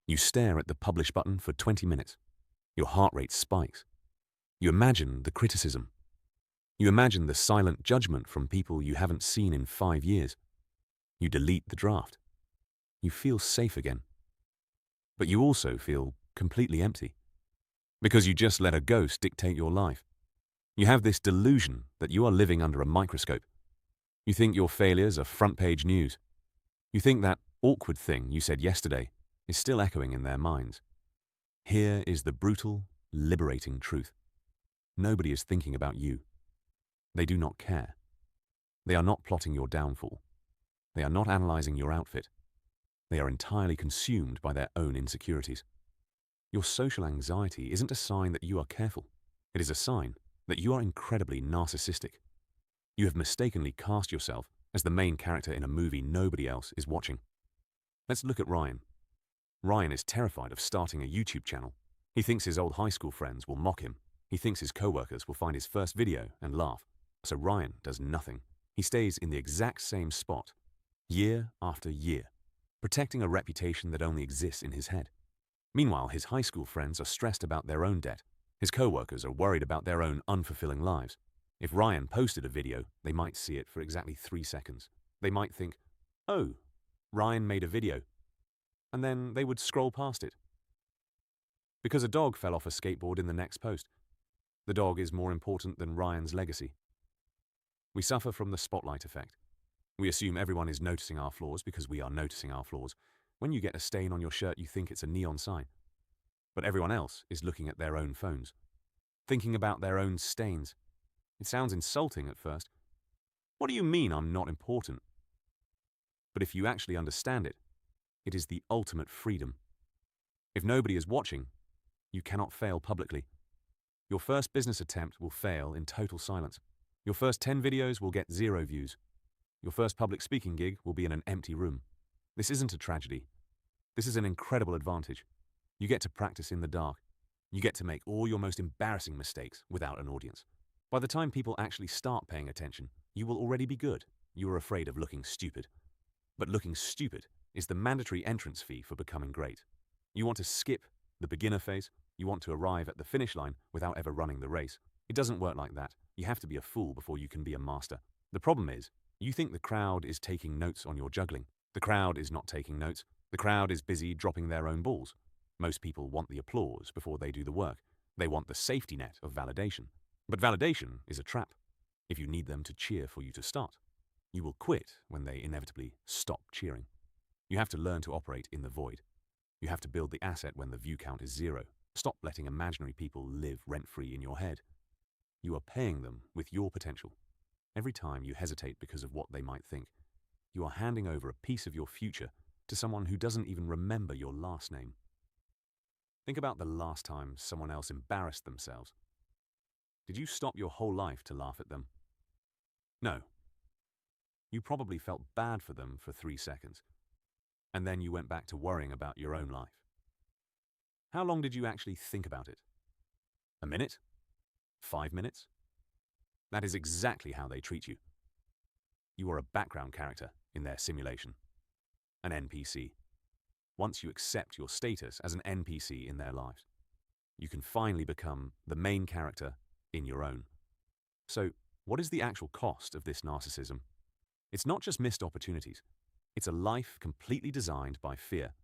You stare at the publish button for 20 minutes. Your heart rate spikes. You imagine the criticism. You imagine the silent judgment from people you haven't seen in 5 years. You delete the draft. You feel safe again. But you also feel completely empty. Because you just let a ghost dictate your life. You have this delusion that you are living under a microscope. You think your failures are front-page news. You think that awkward thing you said yesterday is still echoing in their minds. Here is the brutal, liberating truth. Nobody is thinking about you. They do not care. They are not plotting your downfall. They are not analyzing your outfit. They are entirely consumed by their own insecurities. Your social anxiety isn't a sign that you are careful. It is a sign that you are incredibly narcissistic. You have mistakenly cast yourself as the main character in a movie nobody else is watching. Let's look at Ryan. Ryan is terrified of starting a YouTube channel. He thinks his old high school friends will mock him. He thinks his co-workers will find his first video and laugh. So Ryan does nothing. He stays in the exact same spot, year after year, protecting a reputation that only exists in his head. Meanwhile, his high school friends are stressed about their own debt. His co-workers are worried about their own unfulfilling lives. If Ryan posted a video, they might see it for exactly 3 seconds. They might think, "Oh, Ryan made a video," and then they would scroll past it. Because a dog fell off a skateboard in the next post. The dog is more important than Ryan's legacy. We suffer from the spotlight effect. We assume everyone is noticing our flaws because we are noticing our flaws. When you get a stain on your shirt, you think it's a neon sign. But everyone else is looking at their own phones, thinking about their own stains. It sounds insulting at first. What do you mean I'm not important? But if you actually understand it, it is the ultimate freedom. If nobody is watching, you cannot fail publicly. Your first business attempt will fail in total silence. Your first 10 videos will get 0 views. Your first public speaking gig will be in an empty room. This isn't a tragedy. This is an incredible advantage. You get to practice in the dark. You get to make all your most embarrassing mistakes without an audience. By the time people actually start paying attention, you will already be good. You are afraid of looking stupid. But looking stupid is the mandatory entrance fee for becoming great. You want to skip the beginner phase. You want to arrive at the finish line without ever running the race. It doesn't work like that. You have to be a fool before you can be a master. The problem is, you think the crowd is taking notes on your juggling. The crowd is not taking notes. The crowd is busy dropping their own balls. Most people want the applause before they do the work. They want the safety net of validation. But validation is a trap. If you need them to cheer for you to start, you will quit when they inevitably stop cheering. You have to learn to operate in the void. You have to build the asset when the view count is 0. Stop letting imaginary people live rent-free in your head. You are paying them with your potential. Every time you hesitate because of what they might think, you are handing over a piece of your future to someone who doesn't even remember your last name. Think about the last time someone else embarrassed themselves. Did you stop your whole life to laugh at them? No. You probably felt bad for them for 3 seconds, and then you went back to worrying about your own life. How long did you actually think about it? A minute? 5 minutes? That is exactly how they treat you. You are a background character in their simulation, an NPC. Once you accept your status as an NPC in their lives, you can finally become the main character in your own. So, what is the actual cost of this narcissism? It's not just missed opportunities. It's a life completely designed by fear.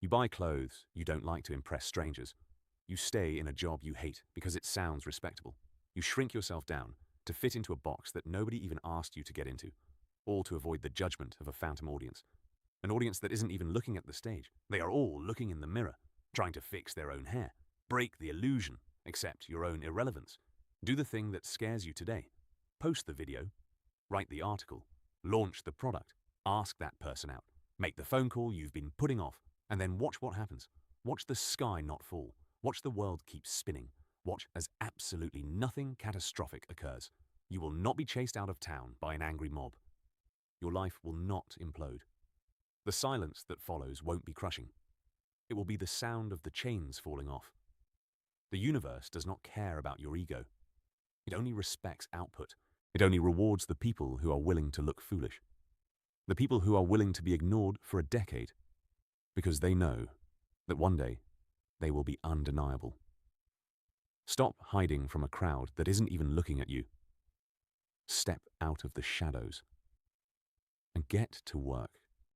You buy clothes you don't like to impress strangers. You stay in a job you hate because it sounds respectable. You shrink yourself down to fit into a box that nobody even asked you to get into, all to avoid the judgment of a phantom audience. An audience that isn't even looking at the stage. They are all looking in the mirror, trying to fix their own hair. Break the illusion. Accept your own irrelevance. Do the thing that scares you today. Post the video. Write the article. Launch the product. Ask that person out. Make the phone call you've been putting off, and then watch what happens. Watch the sky not fall. Watch the world keep spinning. Watch as absolutely nothing catastrophic occurs. You will not be chased out of town by an angry mob. Your life will not implode. The silence that follows won't be crushing. It will be the sound of the chains falling off. The universe does not care about your ego. It only respects output. It only rewards the people who are willing to look foolish. The people who are willing to be ignored for a decade, because they know that one day they will be undeniable. Stop hiding from a crowd that isn't even looking at you. Step out of the shadows and get to work.